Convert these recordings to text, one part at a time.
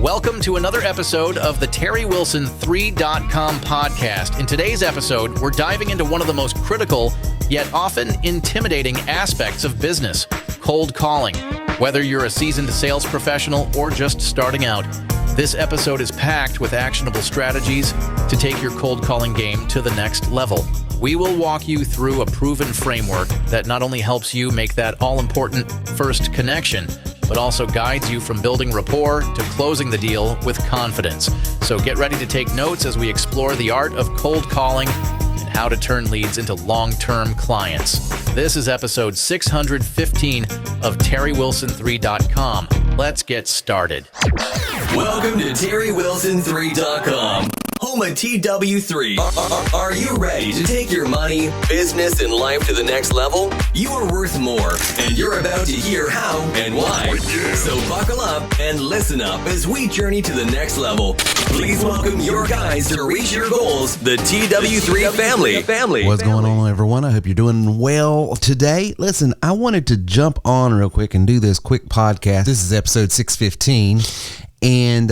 Welcome to another episode of the TerryWilson3.com podcast. In today's episode, we're diving into one of the most critical, yet often intimidating aspects of business, cold calling. Whether you're a seasoned sales professional or just starting out, this episode is packed with actionable strategies to take your cold calling game to the next level. We will walk you through a proven framework that not only helps you make that all-important first connection, but also guides you from building rapport to closing the deal with confidence. So get ready to take notes as we explore the art of cold calling and how to turn leads into long-term clients. This is episode 615 of TerryWilson3.com. Let's get started. Welcome to TerryWilson3.com, home of TW3. Are you ready to take your money, business, and life to the next level? You are worth more, and you're about to hear how and why. So buckle up and listen up as we journey to the next level. Please welcome your guys to reach your goals, the TW3 family. What's going on, everyone? I hope you're doing well today. Listen, I wanted to jump on real quick and do this quick podcast. This is episode 615. And,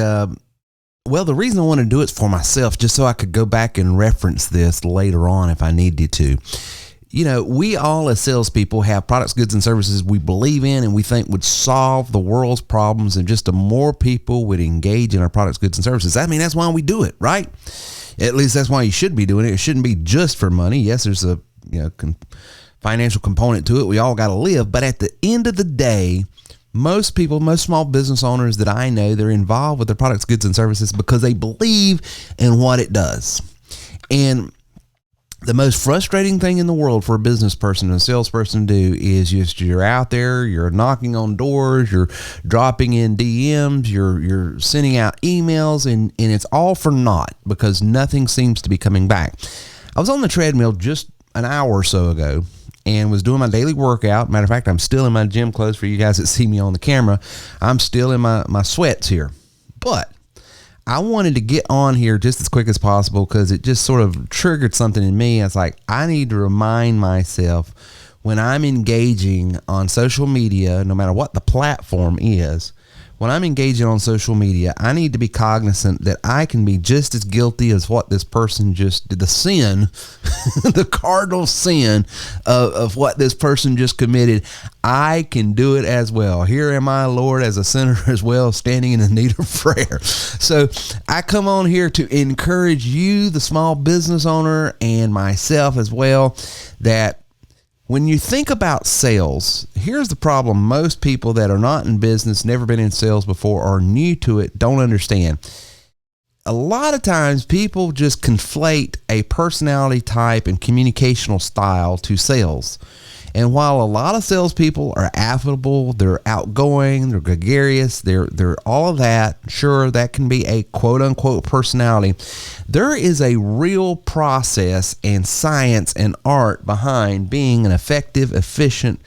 well, the reason I want to do it is for myself, just so I could go back and reference this later on if I needed to. You know, we all as salespeople have products, goods, and services we believe in and we think would solve the world's problems, and just more people would engage in our products, goods, and services. I mean, that's why we do it, right? At least that's why you should be doing it. It shouldn't be just for money. Yes, there's a financial component to it. We all got to live. But at the end of the day, most people, most small business owners that I know, they're involved with their products, goods, and services because they believe in what it does. And the most frustrating thing in the world for a business person and a salesperson to do is just you're out there, you're knocking on doors, you're dropping in DMs, you're sending out emails, and it's all for naught because nothing seems to be coming back. I was on the treadmill just an hour or so ago and was doing my daily workout. Matter of fact, I'm still in my gym clothes for you guys that see me on the camera. I'm still in my sweats here. But I wanted to get on here just as quick as possible because it just sort of triggered something in me. I was like, I need to remind myself when I'm engaging on social media, no matter what the platform is, when I'm engaging on social media, I need to be cognizant that I can be just as guilty as what this person just did. The sin, the cardinal sin of what this person just committed, I can do it as well. Here am I, Lord, as a sinner as well, standing in the need of prayer. So I come on here to encourage you, the small business owner, and myself as well, that when you think about sales, here's the problem. Most people that are not in business, never been in sales before, or new to it, don't understand. A lot of times people just conflate a personality type and communicational style to sales. And while a lot of salespeople are affable, they're outgoing, they're gregarious, they're all of that, sure, that can be a quote-unquote personality. There is a real process and science and art behind being an effective, efficient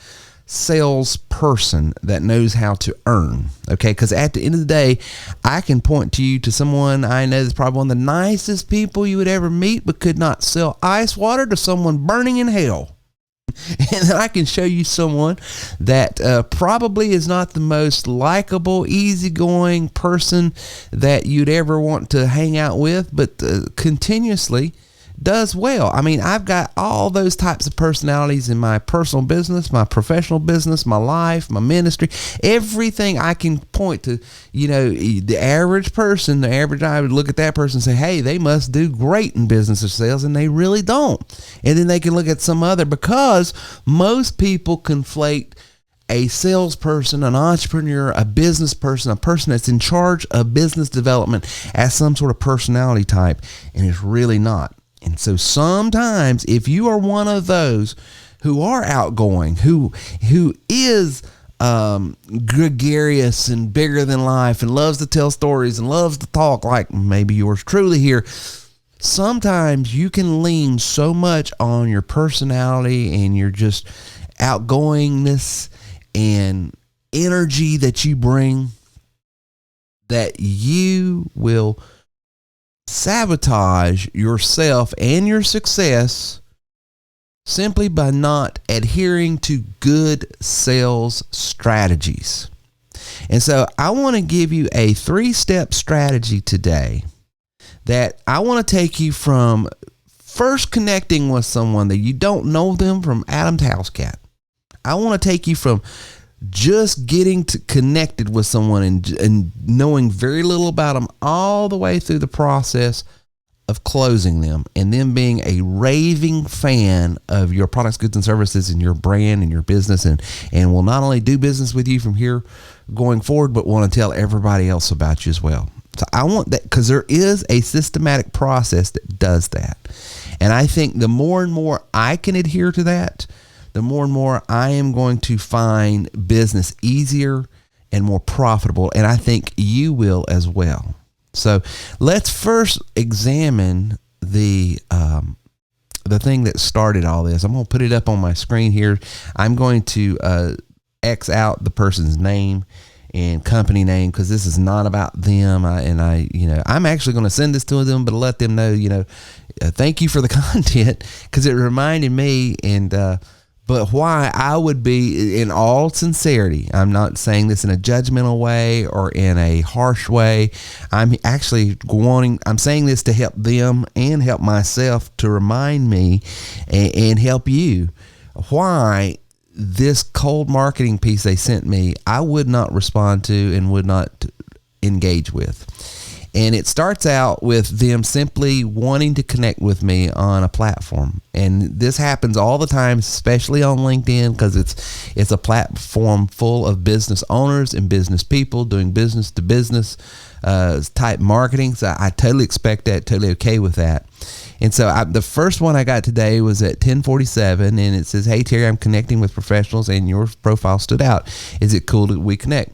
salesperson that knows how to earn, okay? Because at the end of the day, I can point to you to someone I know that's probably one of the nicest people you would ever meet, but could not sell ice water to someone burning in hell. And then I can show you someone that probably is not the most likable, easygoing person that you'd ever want to hang out with, but continuously does well. I mean, I've got all those types of personalities in my personal business, my professional business, my life, my ministry, everything I can point to. You know, the average person, the average I would look at that person and say, hey, they must do great in business or sales, and they really don't. And then they can look at some other, because most people conflate a salesperson, an entrepreneur, a business person, a person that's in charge of business development as some sort of personality type, and it's really not. And so sometimes if you are one of those who are outgoing, who is gregarious and bigger than life and loves to tell stories and loves to talk like maybe yours truly here, sometimes you can lean so much on your personality and your just outgoingness and energy that you bring that you will sabotage yourself and your success simply by not adhering to good sales strategies. And so I want to give you a 3-step strategy today that I want to take you from first connecting with someone that you don't know them from Adam to house cat. I want to take you from just getting connected with someone and knowing very little about them all the way through the process of closing them, and then being a raving fan of your products, goods, and services, and your brand and your business, and will not only do business with you from here going forward, but want to tell everybody else about you as well. So I want that, because there is a systematic process that does that. And I think the more and more I can adhere to that, the more and more I am going to find business easier and more profitable. And I think you will as well. So let's first examine the thing that started all this. I'm going to put it up on my screen here. I'm going to X out the person's name and company name, because this is not about them. I'm actually going to send this to them, but let them know, thank you for the content, because it reminded me but why I would be, in all sincerity, I'm not saying this in a judgmental way or in a harsh way. I'm saying this to help them and help myself, to remind me and help you why this cold marketing piece they sent me, I would not respond to and would not engage with. And it starts out with them simply wanting to connect with me on a platform. And this happens all the time, especially on LinkedIn, because it's a platform full of business owners and business people doing business to business type marketing. So I totally expect that, totally okay with that. And so the first one I got today was at 10:47, and it says, "Hey Terry, I'm connecting with professionals and your profile stood out. Is it cool that we connect?"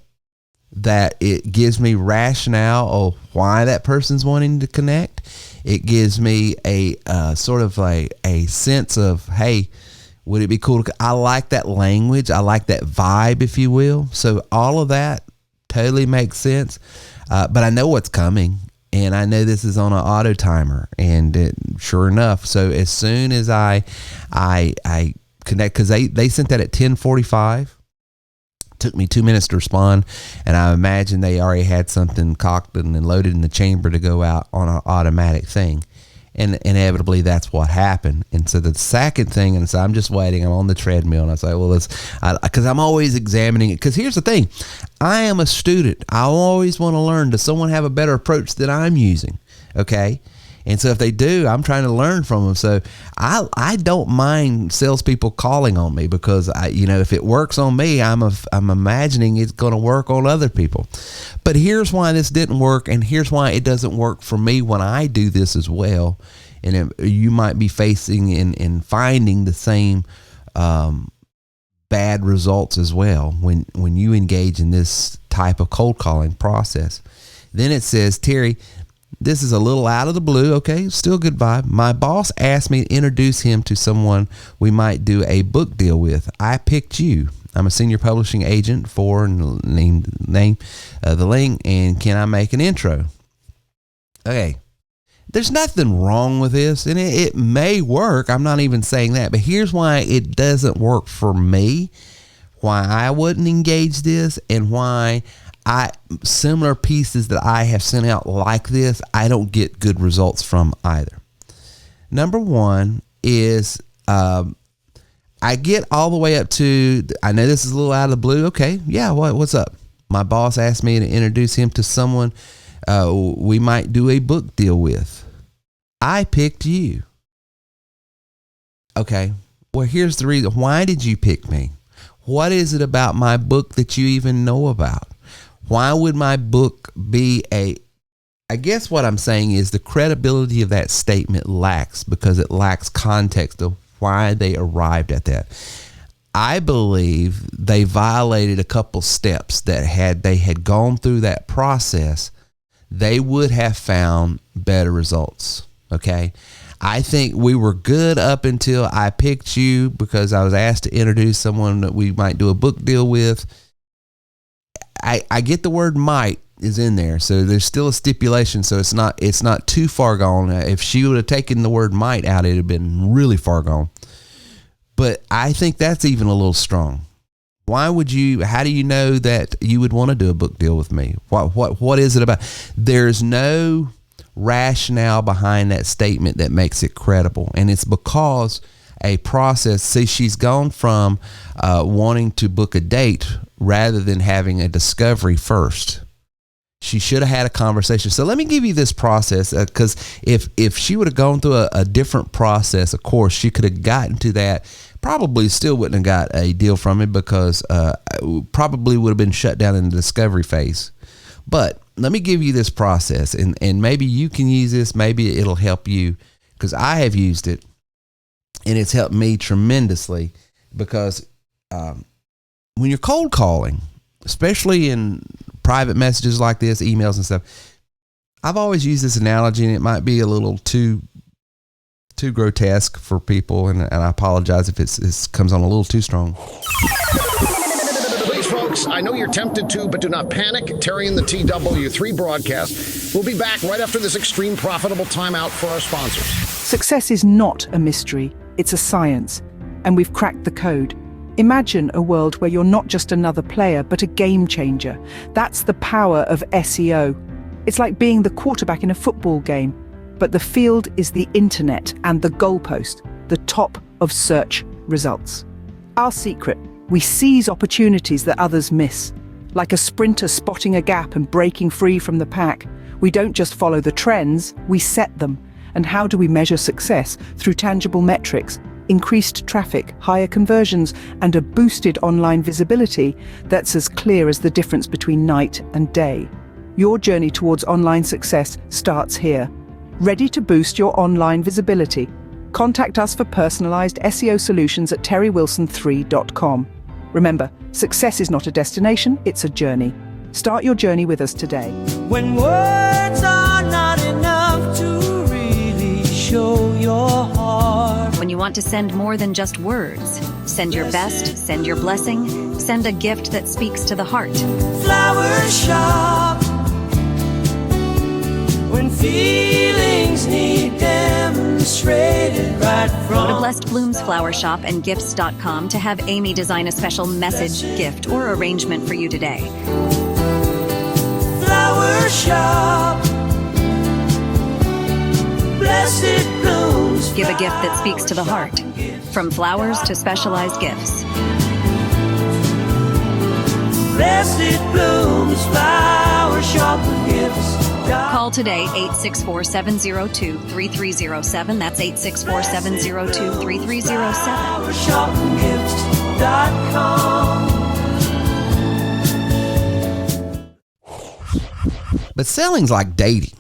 That it gives me rationale of why that person's wanting to connect. It gives me a sort of a sense of, hey, would it be cool I like that language. I like that vibe, if you will. So all of that totally makes sense. But I know what's coming, and I know this is on an auto timer, and sure enough. So as soon as I connect, because they sent that at 10:45. Took me 2 minutes to respond, and I imagine they already had something cocked and loaded in the chamber to go out on an automatic thing, and inevitably that's what happened. And so the second thing, and so I'm just waiting, I'm on the treadmill, and I say, well, because I'm always examining it, because here's the thing, I am a student. I always want to learn. Does someone have a better approach that I'm using? Okay. And so if they do, I'm trying to learn from them. So I don't mind salespeople calling on me, because if it works on me, I'm imagining it's going to work on other people. But here's why this didn't work, and here's why it doesn't work for me when I do this as well. And you might be facing and finding the same bad results as well when you engage in this type of cold calling process. Then it says, Terry, this is a little out of the blue. Okay, still good vibe. My boss asked me to introduce him to someone we might do a book deal with. I picked you. I'm a senior publishing agent for name the link, and can I make an intro? Okay, there's nothing wrong with this, and it may work. I'm not even saying that, but here's why it doesn't work for me, why I wouldn't engage this, and why similar pieces that I have sent out like this, I don't get good results from either. Number one is I get all the way up to, I know this is a little out of the blue. Okay, yeah, what's up? My boss asked me to introduce him to someone we might do a book deal with. I picked you. Okay, well, here's the reason. Why did you pick me? What is it about my book that you even know about? Why would my book be I guess what I'm saying is the credibility of that statement lacks, because it lacks context of why they arrived at that. I believe they violated a couple steps that had they had gone through that process, they would have found better results. Okay. I think we were good up until I picked you, because I was asked to introduce someone that we might do a book deal with. I get the word might is in there, so there's still a stipulation, so it's not too far gone. If she would have taken the word might out, it'd have been really far gone. But I think that's even a little strong. How do you know that you would want to do a book deal with me? What is it about? There's no rationale behind that statement that makes it credible. And it's because a process, see, she's gone from wanting to book a date rather than having a discovery first. She should have had a conversation. So let me give you this process, because if she would have gone through a different process, of course, she could have gotten to that. Probably still wouldn't have got a deal from it, because probably would have been shut down in the discovery phase. But let me give you this process, and maybe you can use this. Maybe it'll help you, because I have used it, and it's helped me tremendously. Because when you're cold calling, especially in private messages like this, emails and stuff, I've always used this analogy, and it might be a little too grotesque for people, and I apologize if it comes on a little too strong. Please, folks, I know you're tempted to, but do not panic. Terry and the TW3 broadcast will be back right after this extreme profitable timeout for our sponsors. Success is not a mystery, it's a science, and we've cracked the code. Imagine a world where you're not just another player, but a game changer. That's the power of SEO. It's like being the quarterback in a football game, but the field is the internet and the goalpost, the top of search results. Our secret: we seize opportunities that others miss. Like a sprinter spotting a gap and breaking free from the pack, we don't just follow the trends, we set them. And how do we measure success? Through tangible metrics: increased traffic, higher conversions, and a boosted online visibility that's as clear as the difference between night and day. Your journey towards online success starts here. Ready to boost your online visibility? Contact us for personalized SEO solutions at terrywilson3.com. Remember, success is not a destination, it's a journey. Start your journey with us today. When words are not enough to really show your heart. When you want to send more than just words, send your best, send your blessing, send a gift that speaks to the heart. Flower shop. When feelings need demonstrated right from. Go to Blessed Blooms Flower Shop and Gifts.com to have Amy design a special message, gift, or arrangement for you today. Flower shop. Blessed blooms. Give a gift that speaks to the heart. From flowers to specialized gifts. Blessed blooms. Flower shop and gifts. Call today, 864-702-3307. That's 864-702-3307. But selling's like dating.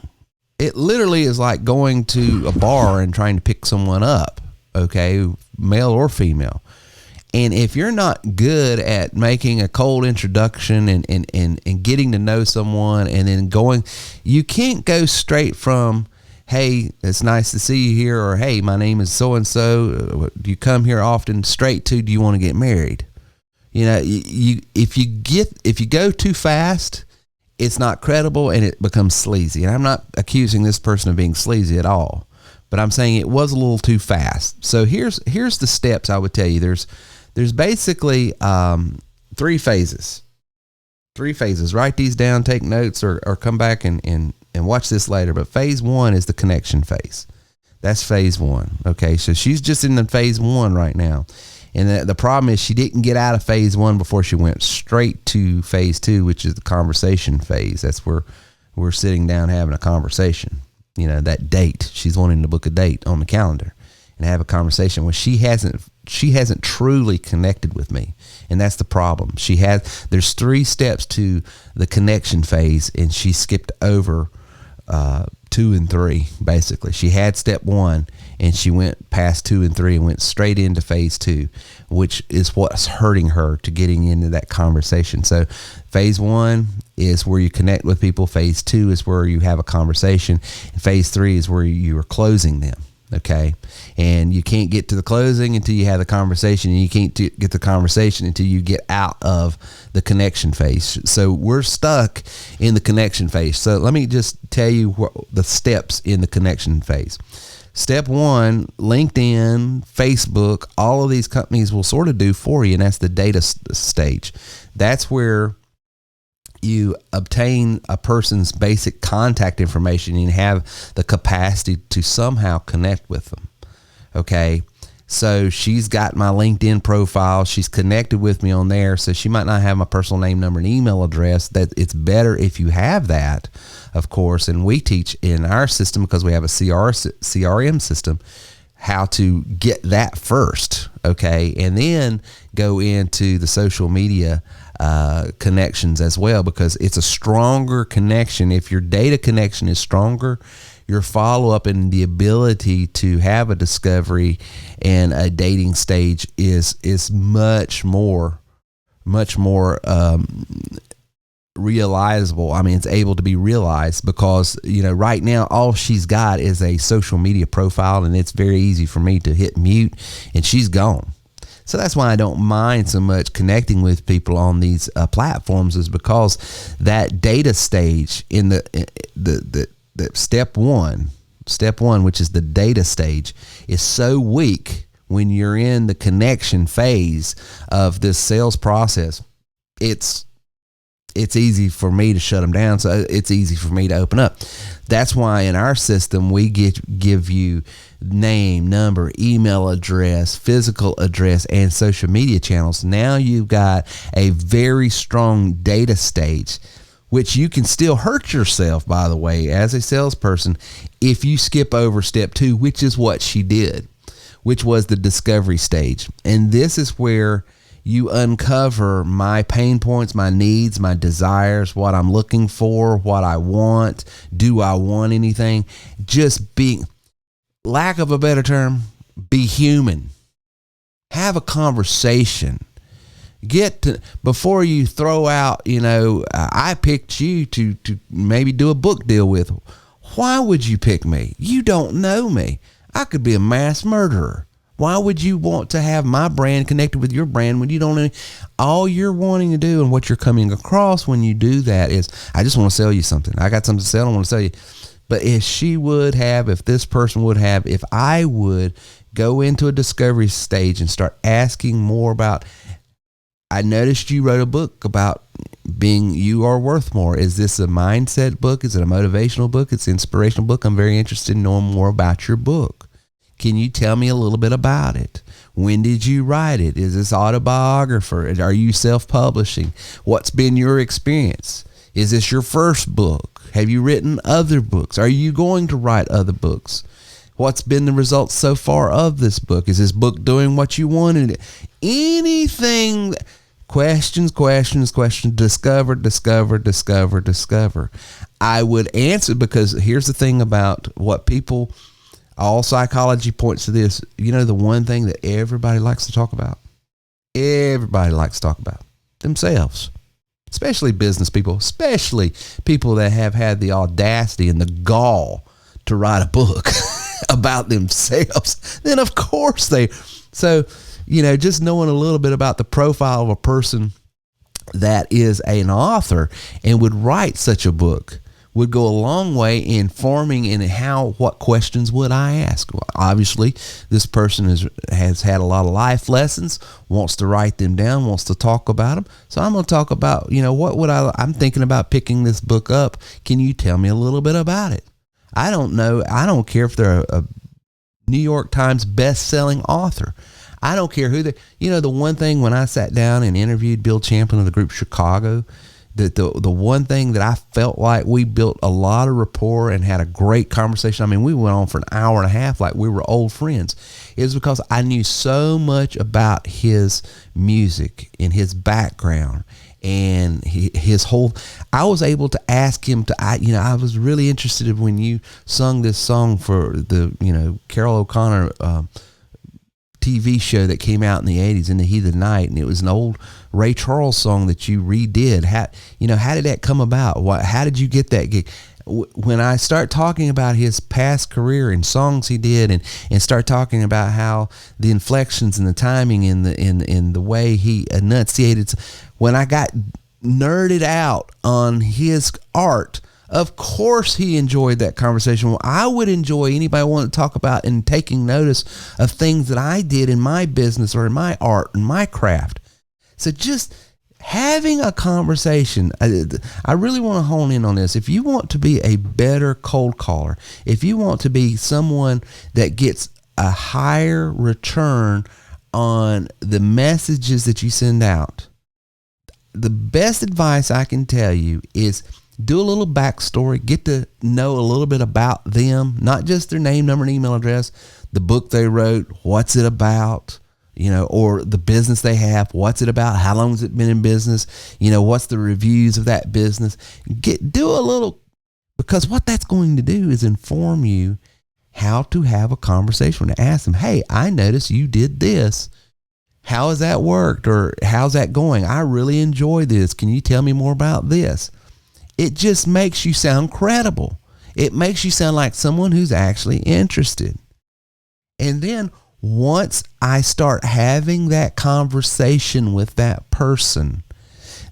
It literally is like going to a bar and trying to pick someone up, okay, male or female. And if you're not good at making a cold introduction and getting to know someone and then going, you can't go straight from, hey, it's nice to see you here, or hey, my name is so-and-so, do you come here often, straight to, do you want to get married? You know, if you go too fast, it's not credible and it becomes sleazy. And I'm not accusing this person of being sleazy at all, but I'm saying it was a little too fast. So here's the steps I would tell you. There's basically 3 phases. 3 phases. Write these down, take notes, or come back and watch this later. But phase 1 is the connection phase. That's phase 1. Okay, so she's just in the phase 1 right now. And the problem is she didn't get out of phase 1 before she went straight to phase 2, which is the conversation phase. That's where we're sitting down having a conversation. You know, that date. She's wanting to book a date on the calendar and have a conversation. Well, she hasn't truly connected with me, and that's the problem. There's 3 steps to the connection phase, and she skipped over 2 and 3. Basically, she had step 1 and she went past 2 and 3 and went straight into phase 2, which is what's hurting her to getting into that conversation. So phase 1 is where you connect with people. Phase 2 is where you have a conversation, and phase 3 is where you are closing them. Okay. And you can't get to the closing until you have the conversation, and you can't get the conversation until you get out of the connection phase. So we're stuck in the connection phase. So let me just tell you the steps in the connection phase. step one, LinkedIn, Facebook, all of these companies will sort of do for you, and that's the data stage. That's where you obtain a person's basic contact information and have the capacity to somehow connect with them. Okay. So she's got my LinkedIn profile. She's connected with me on there. So she might not have my personal name, number, and email address. That it's better if you have that, of course. And we teach in our system, because we have a CRM system, how to get that first. Okay. And then go into the social media connections as well, because it's a stronger connection. If your data connection is stronger, your follow-up and the ability to have a discovery and a dating stage is much more realizable. I mean, it's able to be realized, because, you know, right now all she's got is a social media profile, and it's very easy for me to hit mute and she's gone. So that's why I don't mind so much connecting with people on these platforms, is because that data stage in the step one, which is the data stage, is so weak when you're in the connection phase of this sales process. It's easy for me to shut them down, so it's easy for me to open up. That's why in our system we give you name, number, email address, physical address, and social media channels. Now you've got a very strong data stage, which you can still hurt yourself, by the way, as a salesperson, if you skip over step two, which is what she did, which was the discovery stage. And this is where you uncover my pain points, my needs, my desires, what I'm looking for, what I want. Do I want anything? Just being, lack of a better term, be human. Have a conversation. Get to, before you throw out, you know, I picked you to maybe do a book deal with. Why would you pick me? You don't know me. I could be a mass murderer. Why would you want to have my brand connected with your brand when you don't know? All you're wanting to do and what you're coming across when you do that is, I just want to sell you something. I got something to sell. I want to sell you. But if this person would have, if I would go into a discovery stage and start asking more about, I noticed you wrote a book about being, you are worth more. Is this a mindset book? Is it a motivational book? It's an inspirational book. I'm very interested in knowing more about your book. Can you tell me a little bit about it? When did you write it? Is this autobiography? Are you self-publishing? What's been your experience? Is this your first book? Have you written other books? Are you going to write other books? What's been the results so far of this book? Is this book doing what you wanted? Anything, questions, discover. I would answer, because here's the thing about what people, all psychology points to this. You know, the one thing that everybody likes to talk about? Everybody likes to talk about themselves, especially business people, especially people that have had the audacity and the gall to write a book about themselves. Then of course so, you know, just knowing a little bit about the profile of a person that is an author and would write such a book would go a long way in forming in what questions would I ask. Well, obviously, this person has had a lot of life lessons, wants to write them down, wants to talk about them. So I'm going to talk about, you know, I'm thinking about picking this book up. Can you tell me a little bit about it? I don't know. I don't care if they're a New York Times best-selling author. I don't care who the one thing when I sat down and interviewed Bill Champlin of the group Chicago, that the one thing that I felt like we built a lot of rapport and had a great conversation. I mean, we went on for an hour and a half like we were old friends. It was because I knew so much about his music and his background and his whole. I was able to ask him I was really interested when you sung this song for the, Carol O'Connor TV show that came out in the 80s, In the Heat of the Night, and it was an old Ray Charles song that you redid. How did that come about? How did you get that gig? When I start talking about his past career and songs he did, and start talking about how the inflections and the timing and the way he enunciated, when I got nerded out on his art Of course he enjoyed that conversation. Well, I would enjoy anybody wanting to talk about and taking notice of things that I did in my business or in my art and my craft. So just having a conversation, I really want to hone in on this. If you want to be a better cold caller, if you want to be someone that gets a higher return on the messages that you send out, the best advice I can tell you is do a little backstory, get to know a little bit about them, not just their name, number, and email address, the book they wrote, what's it about, or the business they have, what's it about, how long has it been in business, what's the reviews of that business. Do a little, because what that's going to do is inform you how to have a conversation, to ask them, hey, I noticed you did this. How has that worked? Or how's that going? I really enjoy this. Can you tell me more about this? It just makes you sound credible. It makes you sound like someone who's actually interested. And then once I start having that conversation with that person,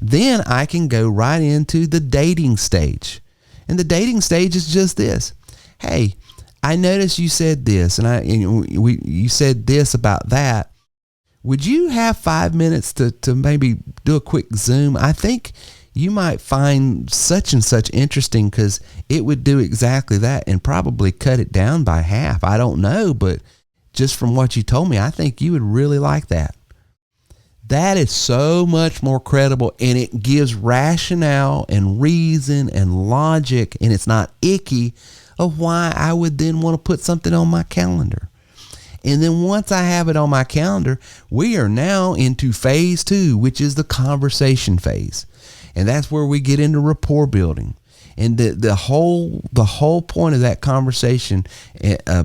then I can go right into the dating stage. And the dating stage is just this. Hey, I noticed you said this, and you said this about that. Would you have 5 minutes to maybe do a quick Zoom? I think you might find such and such interesting, because it would do exactly that and probably cut it down by half. I don't know, but just from what you told me, I think you would really like that. That is so much more credible, and it gives rationale and reason and logic, and it's not icky of why I would then want to put something on my calendar. And then once I have it on my calendar, we are now into phase 2, which is the conversation phase. And that's where we get into rapport building. And the whole point of that conversation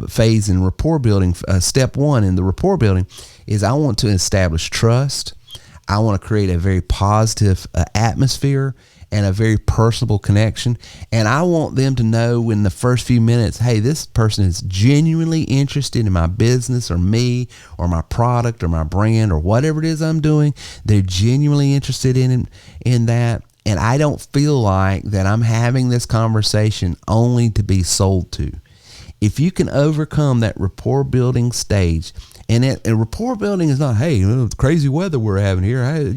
phase in rapport building, step 1 in the rapport building, is I want to establish trust. I want to create a very positive atmosphere and a very personable connection. And I want them to know in the first few minutes, hey, this person is genuinely interested in my business or me or my product or my brand or whatever it is I'm doing. They're genuinely interested in that. And I don't feel like that I'm having this conversation only to be sold to. If you can overcome that rapport building stage, and rapport building is not, hey, the crazy weather we're having here. Hey,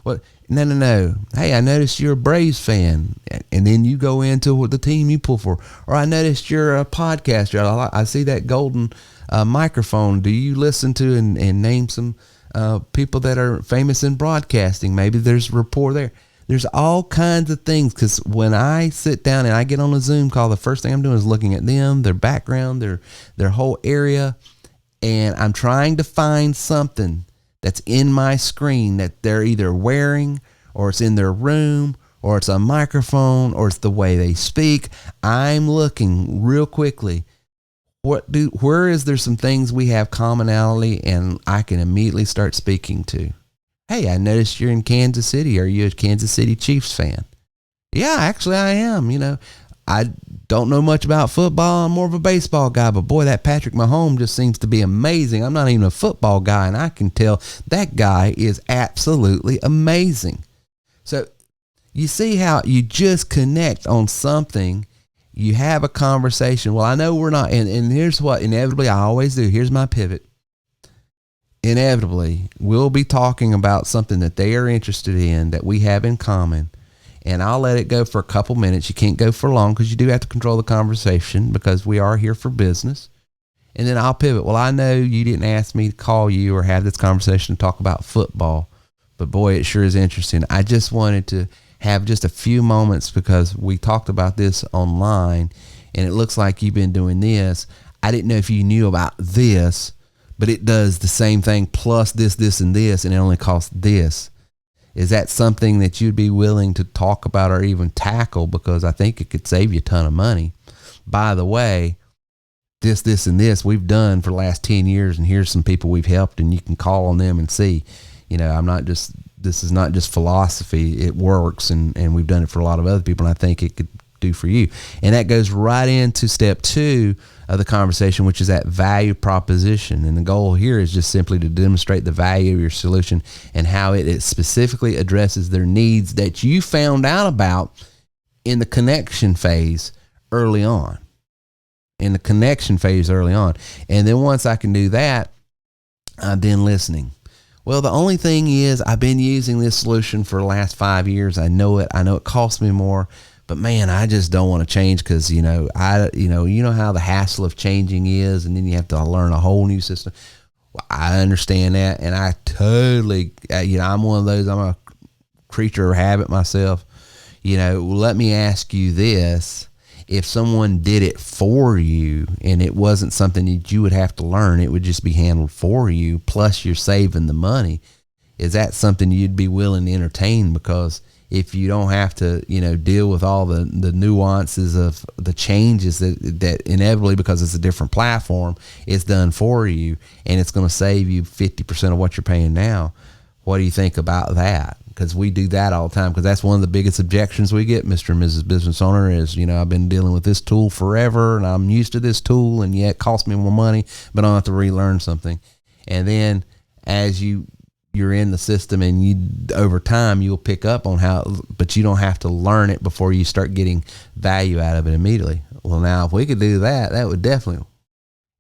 what? No. Hey, I noticed you're a Braves fan, and then you go into what the team you pull for. Or I noticed you're a podcaster. I see that golden microphone. Do you listen to and name some people that are famous in broadcasting? Maybe there's rapport there. There's all kinds of things, because when I sit down and I get on a Zoom call, the first thing I'm doing is looking at them, their background, their whole area, and I'm trying to find something that's in my screen that they're either wearing, or it's in their room, or it's a microphone, or it's the way they speak. I'm looking real quickly. Where is there some things we have commonality, and I can immediately start speaking to? Hey, I noticed you're in Kansas City. Are you a Kansas City Chiefs fan? Yeah, actually I am. I don't know much about football. I'm more of a baseball guy, but boy, that Patrick Mahomes just seems to be amazing. I'm not even a football guy, and I can tell that guy is absolutely amazing. So you see how you just connect on something. You have a conversation. Well, I know we're not, and here's what inevitably I always do. Here's my pivot. Inevitably, we'll be talking about something that they are interested in, that we have in common. And I'll let it go for a couple minutes. You can't go for long, because you do have to control the conversation, because we are here for business. And then I'll pivot. Well, I know you didn't ask me to call you or have this conversation to talk about football, but boy, it sure is interesting. I just wanted to have just a few moments, because we talked about this online, and it looks like you've been doing this. I didn't know if you knew about this, but it does the same thing plus this, and this, and it only costs this. Is that something that you'd be willing to talk about or even tackle? Because I think it could save you a ton of money. By the way, this, and this we've done for the last 10 years, and here's some people we've helped, and you can call on them and see. This is not just philosophy. It works, and we've done it for a lot of other people, and I think it could do for you. And that goes right into step 2 of the conversation, which is that value proposition. And the goal here is just simply to demonstrate the value of your solution and how it specifically addresses their needs that you found out about in the connection phase early on. And then once I can do that, I'm then listening. Well, the only thing is I've been using this solution for the last 5 years. I know it costs me more, but man, I just don't want to change because, you know how the hassle of changing is, and then you have to learn a whole new system. Well, I understand that. And I totally, I'm one of those, I'm a creature of habit myself. Let me ask you this. If someone did it for you and it wasn't something that you would have to learn, it would just be handled for you, plus you're saving the money, is that something you'd be willing to entertain? Because if you don't have to, deal with all the nuances of the changes that inevitably, because it's a different platform, it's done for you and it's going to save you 50% of what you're paying now. What do you think about that? Because we do that all the time, because that's one of the biggest objections we get, Mr. and Mrs. Business Owner, is, I've been dealing with this tool forever and I'm used to this tool, and yet it costs me more money, but I don't have to relearn something. And then as you're in the system, and over time you'll pick up on but you don't have to learn it before you start getting value out of it immediately. Well, now if we could do that, that would definitely.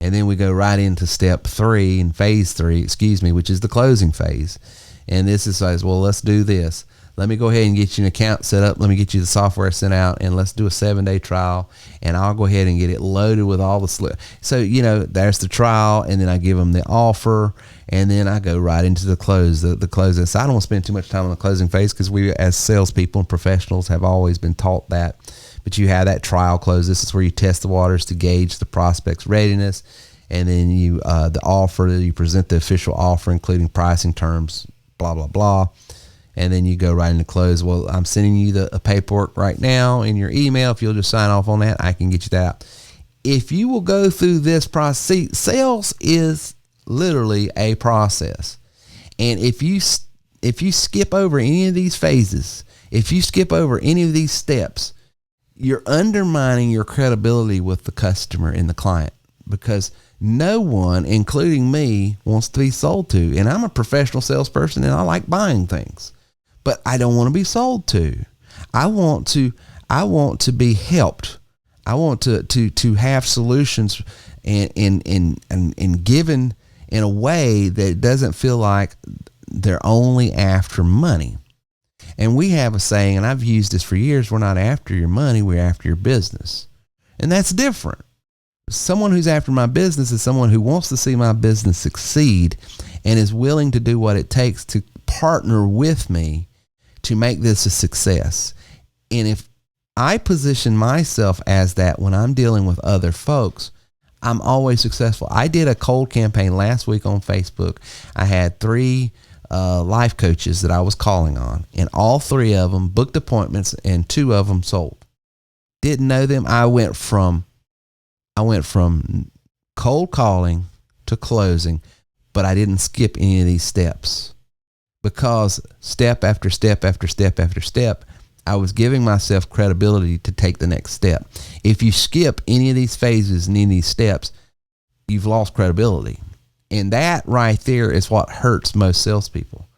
And then we go right into step 3 and phase 3, which is the closing phase. And this is like, well, let's do this. Let me go ahead and get you an account set up. Let me get you the software sent out, and let's do a 7-day trial. And I'll go ahead and get it loaded with all the So, there's the trial, and then I give them the offer, and then I go right into the close, the closing. So I don't want to spend too much time on the closing phase, because we as salespeople and professionals have always been taught that. But you have that trial close. This is where you test the waters to gauge the prospect's readiness. And then the offer, you present the official offer, including pricing terms, blah, blah, blah. And then you go right into close. Well, I'm sending you the paperwork right now in your email. If you'll just sign off on that, I can get you that out. If you will go through this process, sales is literally a process. And if you skip over any of these phases, if you skip over any of these steps, you're undermining your credibility with the customer and the client, because no one, including me, wants to be sold to. And I'm a professional salesperson and I like buying things, but I don't want to be sold to. I want to be helped. I want to have solutions and given in a way that doesn't feel like they're only after money. And we have a saying, and I've used this for years, we're not after your money, we're after your business. And that's different. Someone who's after my business is someone who wants to see my business succeed and is willing to do what it takes to partner with me to make this a success. And if I position myself as that when I'm dealing with other folks, I'm always successful. I did a cold campaign last week on Facebook. I had 3 life coaches that I was calling on, and all 3 of them booked appointments and 2 of them sold. Didn't know them. I went from cold calling to closing, but I didn't skip any of these steps, because step after step after step after step, I was giving myself credibility to take the next step. If you skip any of these phases and any of these steps, you've lost credibility. And that right there is what hurts most salespeople.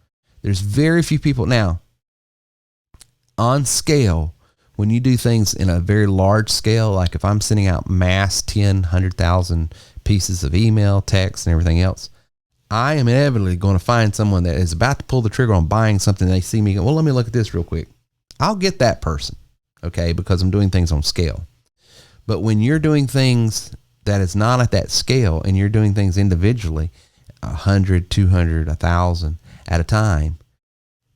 There's very few people. Now, on scale, when you do things in a very large scale, like if I'm sending out mass 10, 100,000 pieces of email, text, and everything else, I am inevitably going to find someone that is about to pull the trigger on buying something. They see me go, well, let me look at this real quick. I'll get that person, okay, because I'm doing things on scale. But when you're doing things that is not at that scale, and you're doing things individually, 100, 200, 1,000 at a time,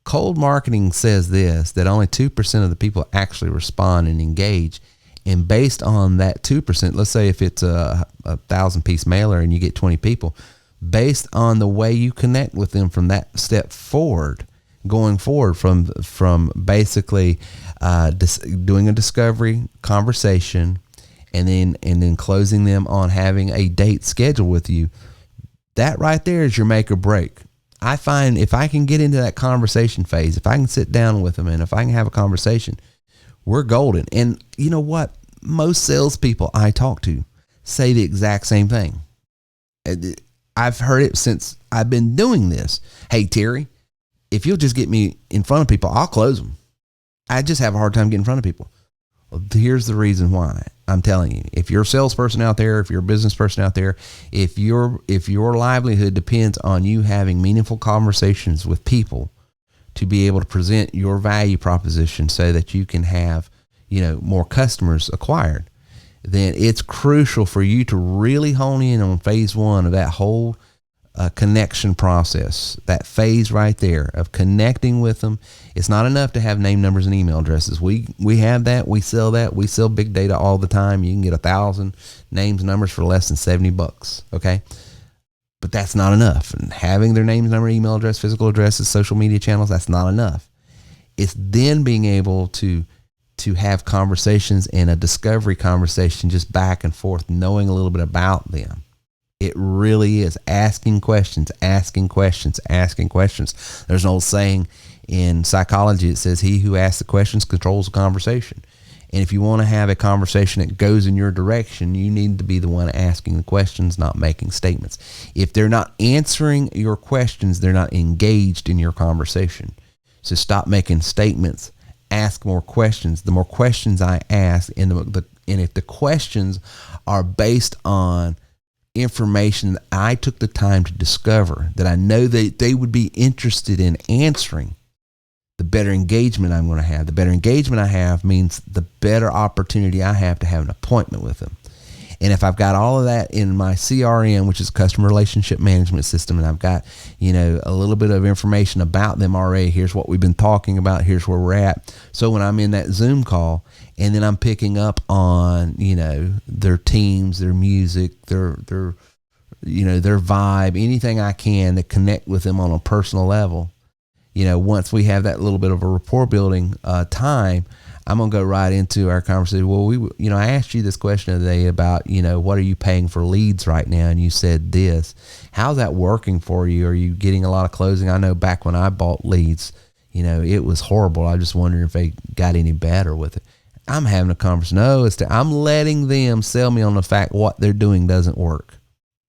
cold marketing says this, that only 2% of the people actually respond and engage. And based on that 2%, let's say if it's a 1,000-piece mailer and you get 20 people, based on the way you connect with them from that step forward, going forward from basically doing a discovery conversation and then closing them on having a date scheduled with you, that right there is your make or break. I find if I can get into that conversation phase, if I can sit down with them and if I can have a conversation, we're golden. And you know what? Most salespeople I talk to say the exact same thing. I've heard it since I've been doing this. Hey, Terry, if you'll just get me in front of people, I'll close them. I just have a hard time getting in front of people. Here's the reason why. I'm telling you, if you're a salesperson out there, if you're a business person out there, if your livelihood depends on you having meaningful conversations with people to be able to present your value proposition so that you can have, more customers acquired, then it's crucial for you to really hone in on phase one of that whole connection process, that phase right there of connecting with them. It's not enough to have name, numbers, and email addresses. We have that. We sell that. We sell big data all the time. You can get 1,000 names, numbers for less than $70. Okay. But that's not enough. And having their names, number, email address, physical addresses, social media channels, that's not enough. It's then being able to have conversations and a discovery conversation just back and forth, knowing a little bit about them. It really is asking questions. There's an old saying in psychology. It says, he who asks the questions controls the conversation. And if you want to have a conversation that goes in your direction, you need to be the one asking the questions, not making statements. If they're not answering your questions, they're not engaged in your conversation. So stop making statements. Ask more questions. The more questions I ask, and if the questions are based on information that I took the time to discover, that I know that they would be interested in answering, the better engagement I'm going to have. The better engagement I have means the better opportunity I have to have an appointment with them. And if I've got all of that in my CRM, which is customer relationship management system, and I've got, a little bit of information about them already, here's what we've been talking about, here's where we're at. So when I'm in that Zoom call and then I'm picking up on, their teams, their music, their vibe, anything I can to connect with them on a personal level, once we have that little bit of a rapport building time, I'm going to go right into our conversation. Well, I asked you this question today about, what are you paying for leads right now? And you said this. How's that working for you? Are you getting a lot of closing? I know back when I bought leads, it was horrible. I just wondering if they got any better with it. I'm having a conversation. No, I'm letting them sell me on the fact what they're doing doesn't work.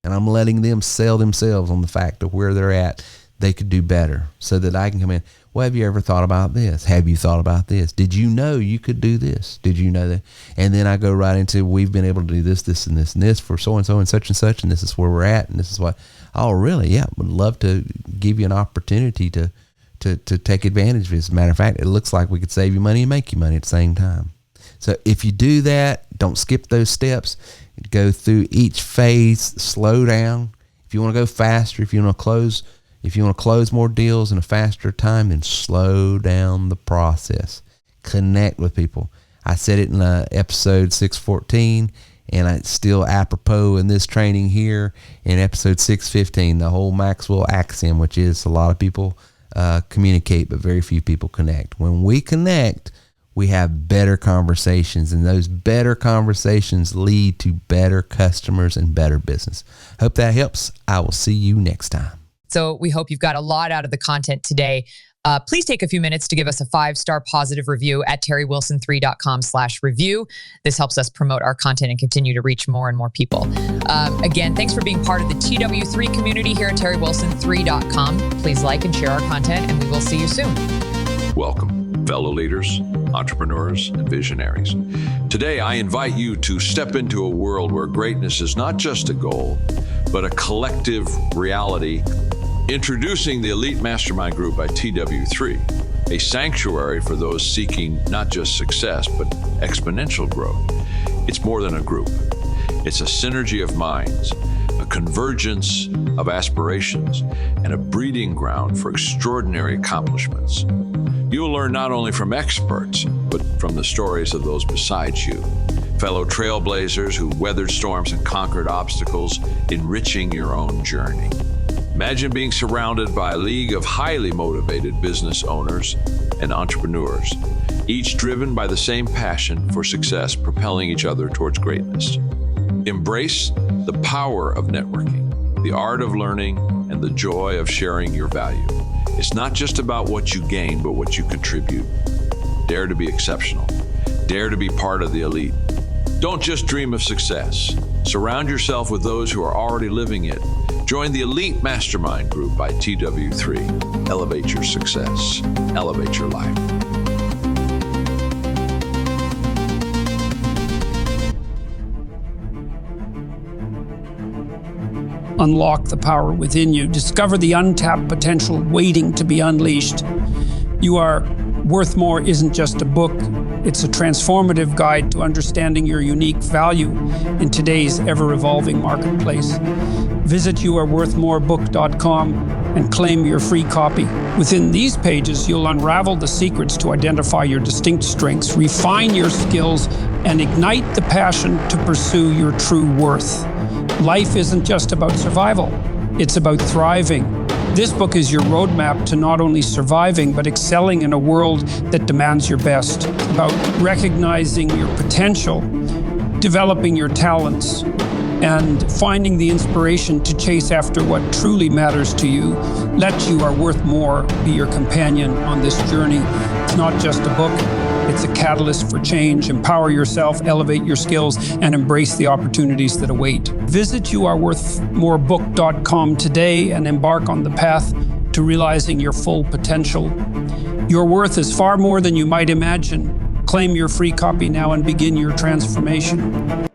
And I'm letting them sell themselves on the fact of where they're at. They could do better, so that I can come in. Well, have you ever thought about this? Have you thought about this? Did you know you could do this? Did you know that? And then I go right into, we've been able to do this, this, and this, and this for so-and-so and such, and this is where we're at, and this is what, oh, really? Yeah, would love to give you an opportunity to take advantage of it. As a matter of fact, it looks like we could save you money and make you money at the same time. So if you do that, don't skip those steps. Go through each phase, slow down. If you want to go faster, if you want to close more deals in a faster time, then slow down the process. Connect with people. I said it in episode 614, and it's still apropos in this training here in episode 615, the whole Maxwell axiom, which is a lot of people communicate, but very few people connect. When we connect, we have better conversations, and those better conversations lead to better customers and better business. Hope that helps. I will see you next time. So we hope you've got a lot out of the content today. Please take a few minutes to give us a 5-star positive review at terrywilson3.com/review. This helps us promote our content and continue to reach more and more people. Again, thanks for being part of the TW3 community here at terrywilson3.com. Please like and share our content, and we will see you soon. Welcome, fellow leaders, entrepreneurs, and visionaries. Today, I invite you to step into a world where greatness is not just a goal, but a collective reality. Introducing the Elite Mastermind Group by TW3, a sanctuary for those seeking not just success, but exponential growth. It's more than a group. It's a synergy of minds, a convergence of aspirations, and a breeding ground for extraordinary accomplishments. You'll learn not only from experts, but from the stories of those beside you, fellow trailblazers who weathered storms and conquered obstacles, enriching your own journey. Imagine being surrounded by a league of highly motivated business owners and entrepreneurs, each driven by the same passion for success, propelling each other towards greatness. Embrace the power of networking, the art of learning, and the joy of sharing your value. It's not just about what you gain, but what you contribute. Dare to be exceptional. Dare to be part of the elite. Don't just dream of success. Surround yourself with those who are already living it. Join the Elite Mastermind Group by TW3. Elevate your success. Elevate your life. unlock the power within you. Discover the untapped potential waiting to be unleashed. You Are Worth More isn't just a book. It's a transformative guide to understanding your unique value in today's ever-evolving marketplace. Visit youareworthmorebook.com and claim your free copy. Within these pages, you'll unravel the secrets to identify your distinct strengths, refine your skills, and ignite the passion to pursue your true worth. Life isn't just about survival, it's about thriving. This book is your roadmap to not only surviving, but excelling in a world that demands your best. About recognizing your potential, developing your talents, and finding the inspiration to chase after what truly matters to you. Let You Are Worth More be your companion on this journey. It's not just a book, it's a catalyst for change. Empower yourself, elevate your skills, and embrace the opportunities that await. Visit youareworthmorebook.com today and embark on the path to realizing your full potential. Your worth is far more than you might imagine. Claim your free copy now and begin your transformation.